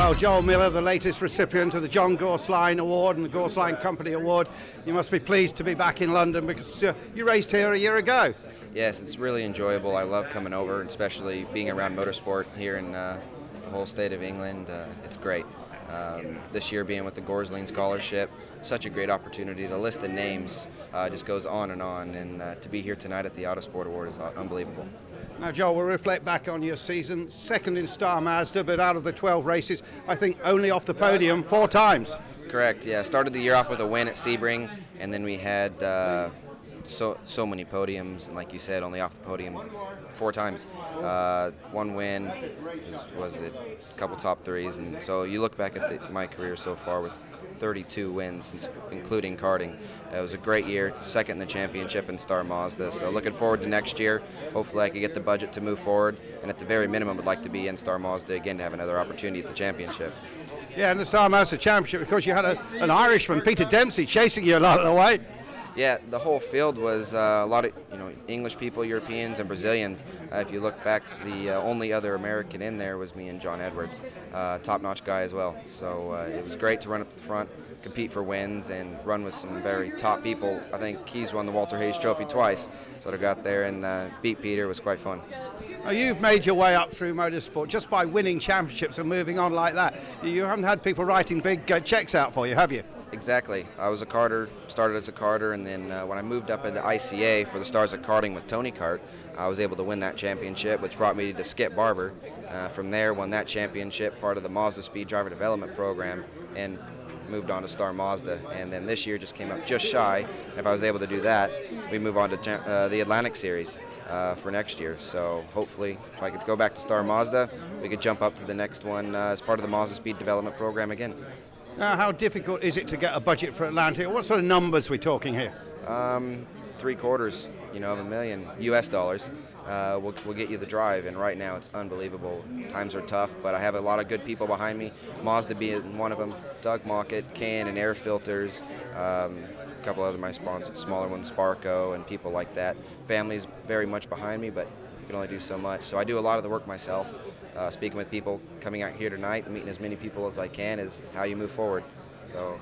Well, Joel Miller, the latest recipient of the John Gorsline Award and the Gorsline Company Award, you must be pleased to be back in London because you raced here a year ago. Yes, it's really enjoyable. I love coming over, especially being around motorsport here in the whole state of England. It's great. This year being with the Gorsline Scholarship, such a great opportunity. The list of names just goes on, and to be here tonight at the Autosport Award is unbelievable. Now, Joel, we'll reflect back on your season. Second in Star Mazda, but out of the 12 races, I think only off the podium 4 times. Correct, yeah. Started the year off with a win at Sebring, and then we had so many podiums, and like you said, only off the podium 4 times. One win, was it a couple top 3s, and so you look back at my career so far with 32 wins, including karting. It was a great year, second in the championship in Star Mazda, so looking forward to next year. Hopefully I could get the budget to move forward, and at the very minimum I'd like to be in Star Mazda again to have another opportunity at the championship. Yeah, and the Star Mazda Championship, because you had an Irishman, Peter Dempsey, chasing you a lot of the way. Yeah, the whole field was a lot of English people, Europeans, and Brazilians. If you look back, the only other American in there was me and John Edwards, top-notch guy as well. So it was great to run up to the front, compete for wins, and run with some very top people. I think he's won the Walter Hayes Trophy twice, so to go out there and beat Peter was quite fun. Now, you've made your way up through motorsport just by winning championships and moving on like that. You haven't had people writing big checks out for you, have you? Exactly. I was a karter, started as a karter, and then when I moved up into ICA for the Stars of Karting with Tony Kart, I was able to win that championship, which brought me to Skip Barber. From there, won that championship, part of the Mazda Speed Driver Development Program, and moved on to Star Mazda. And then this year just came up just shy, and if I was able to do that, we move on to the Atlantic Series for next year. So hopefully, if I could go back to Star Mazda, we could jump up to the next one as part of the Mazda Speed Development Program again. Now, how difficult is it to get a budget for Atlantic? What sort of numbers are we talking here? $750,000, of $1 million US dollars. We'll get you the drive, and right now it's unbelievable. Times are tough, but I have a lot of good people behind me. Mazda being one of them, Doug Mockett, Can and Air Filters, a couple other my sponsors, smaller ones, Sparco, and people like that. Family's very much behind me, but you can only do so much. So I do a lot of the work myself. Speaking with people, coming out here tonight, meeting as many people as I can is how you move forward. So.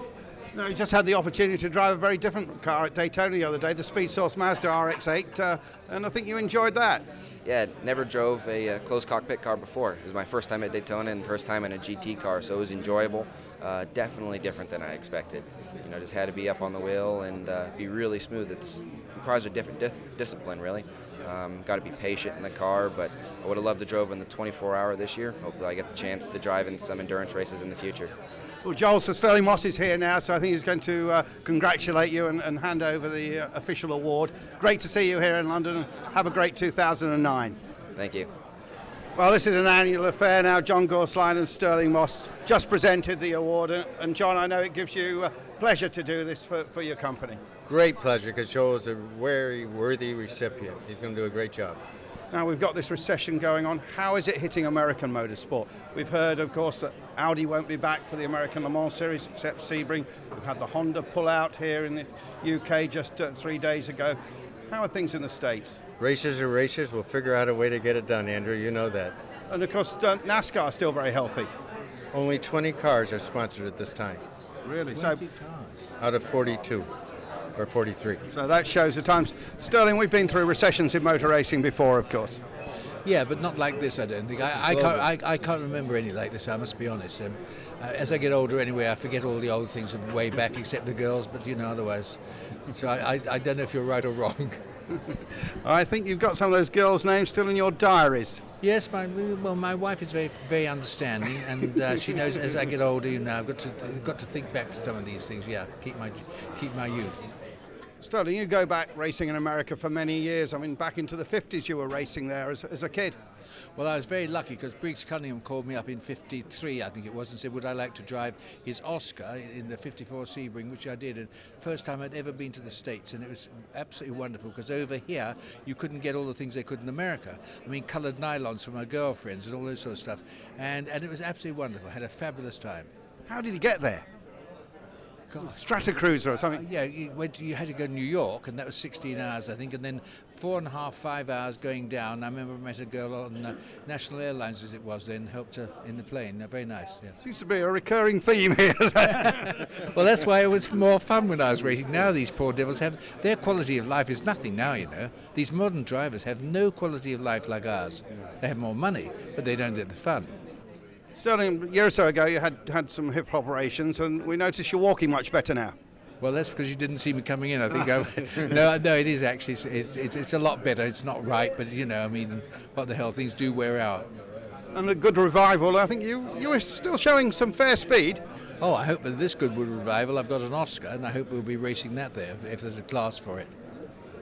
No, you just had the opportunity to drive a very different car at Daytona the other day, the Speed Source Mazda RX-8, and I think you enjoyed that. Yeah, never drove a closed cockpit car before. It was my first time at Daytona and first time in a GT car, so it was enjoyable. Definitely different than I expected. Just had to be up on the wheel and be really smooth. It requires a different discipline, really. Got to be patient in the car, but I would have loved to drove in the 24-hour this year. Hopefully I get the chance to drive in some endurance races in the future. Well, Joel, so Sterling Moss is here now, so I think he's going to congratulate you and hand over the official award. Great to see you here in London. Have a great 2009. Thank you. Well, this is an annual affair now. John Gorsline and Sterling Moss just presented the award, and John, I know it gives you pleasure to do this for your company. Great pleasure, because Joel is a very worthy recipient. He's going to do a great job. Now, we've got this recession going on. How is it hitting American motorsport? We've heard, of course, that Audi won't be back for the American Le Mans Series except Sebring. We've had the Honda pull out here in the UK just 3 days ago. How are things in the States? Races are races. We'll figure out a way to get it done, Andrew. You know that. And, of course, NASCAR is still very healthy. Only 20 cars are sponsored at this time. Really? 20 cars. Out of 42. Or 43. So that shows the times. Sterling, we've been through recessions in motor racing before, of course. Yeah, but not like this, I don't think. I can't remember any like this, I must be honest. As I get older anyway, I forget all the old things of way back, except the girls, but otherwise. So I don't know if you're right or wrong. I think you've got some of those girls' names still in your diaries. Yes, my wife is very, very understanding, and she knows as I get older, I've got to think back to some of these things. Yeah, keep my youth. Sterling, you go back racing in America for many years. I mean, back into the 50s you were racing there as a kid. Well, I was very lucky because Briggs Cunningham called me up in '53, I think it was, and said, would I like to drive his Oscar in the '54 Sebring, which I did. And first time I'd ever been to the States, and it was absolutely wonderful because over here you couldn't get all the things they could in America. I mean, coloured nylons for my girlfriends and all those sort of stuff. And it was absolutely wonderful. I had a fabulous time. How did you get there? God. Stratocruiser or something. Yeah, you had to go to New York, and that was 16 hours, I think, and then 4.5, 5 hours going down. I remember I met a girl on National Airlines, as it was then, helped her in the plane. Very nice, yeah. Seems to be a recurring theme here. Well, that's why it was more fun when I was racing. Now these poor devils their quality of life is nothing now, you know. These modern drivers have no quality of life like ours. They have more money, but they don't get the fun. Sterling, a year or so ago you had some hip operations, and we noticed you're walking much better now. Well, that's because you didn't see me coming in. I think no, it is actually. It's a lot better. It's not right, but you know, I mean, what the hell? Things do wear out. And a good revival. I think you were still showing some fair speed. Oh, I hope that this good revival. I've got an Oscar, and I hope we'll be racing that there if there's a class for it.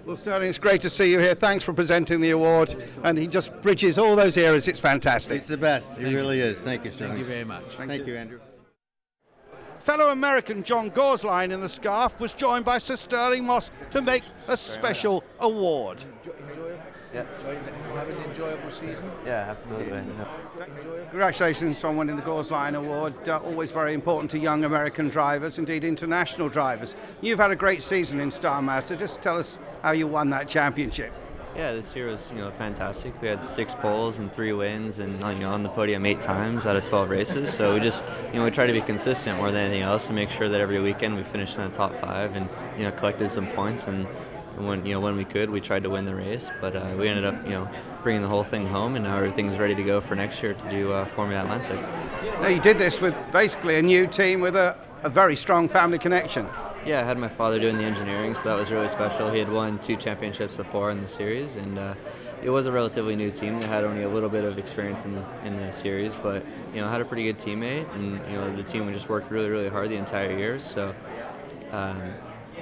Well, Sterling, it's great to see you here. Thanks for presenting the award, and he just bridges all those eras. It's fantastic. It's the best. It really is. Thank you, Sterling. Thank you very much. Thank you, Andrew. Fellow American John Gorsline in the scarf was joined by Sir Sterling Moss to make a special award. Enjoyable? Yeah. So you have an enjoyable season? Yeah, absolutely. Congratulations on winning the Gorsline Award. Always very important to young American drivers, indeed international drivers. You've had a great season in Star Master. Just tell us how you won that championship. Yeah, this year was fantastic. We had 6 poles and 3 wins, and on the podium 8 times out of 12 races. So we just we try to be consistent more than anything else, and make sure that every weekend we finished in the top 5 and collected some points. And when we could, we tried to win the race, but we ended up bringing the whole thing home, and now everything's ready to go for next year to do Formula Atlantic. Now you did this with basically a new team with a very strong family connection. Yeah, I had my father doing the engineering, so that was really special. He had won 2 championships before in the series, and it was a relatively new team. They had only a little bit of experience in the series, but had a pretty good teammate, and the team just worked really, really hard the entire year. So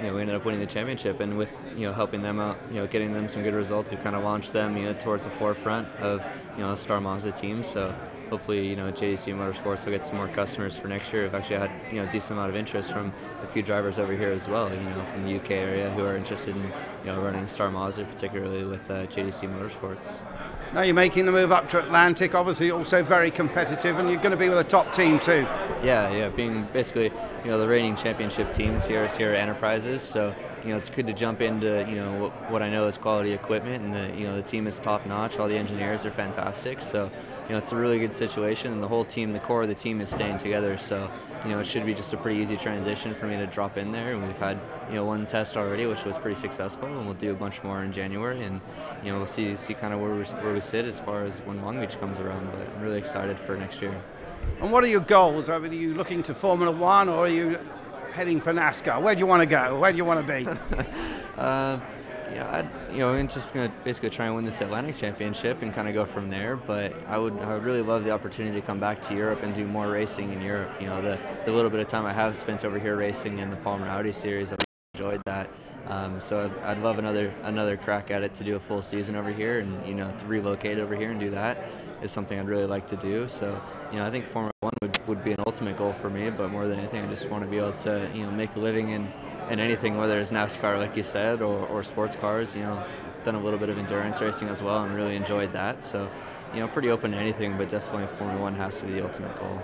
we ended up winning the championship, and with helping them out, getting them some good results, we kind of launched them towards the forefront of a Star Mazda team. So hopefully JDC Motorsports will get some more customers for next year. We've actually had a decent amount of interest from a few drivers over here as well, from the UK area who are interested in running Star Mazda, particularly with JDC Motorsports. Now you're making the move up to Atlantic, obviously also very competitive, and you're going to be with a top team too. Yeah, being basically the reigning championship teams here at Enterprises, so it's good to jump into what I know is quality equipment, and the team is top notch. All the engineers are fantastic, so it's a really good situation, and the whole team, the core of the team, is staying together. So it should be just a pretty easy transition for me to drop in there. And we've had 1 test already, which was pretty successful, and we'll do a bunch more in January. And we'll see kind of where we sit as far as when Long Beach comes around. But I'm really excited for next year. And what are your goals? I mean, are you looking to Formula One, or are you heading for NASCAR? Where do you want to go? Where do you want to be? I'm just going to basically try and win this Atlantic Championship and kind of go from there. But I would really love the opportunity to come back to Europe and do more racing in Europe. The little bit of time I have spent over here racing in the Palmer Audi series, I've enjoyed that. So I'd love another crack at it to do a full season over here, and to relocate over here and do that is something I'd really like to do. So I think Formula One would be an ultimate goal for me, but more than anything, I just want to be able to make a living in anything, whether it's NASCAR, like you said, or sports cars. Done a little bit of endurance racing as well, and really enjoyed that. So pretty open to anything, but definitely Formula One has to be the ultimate goal.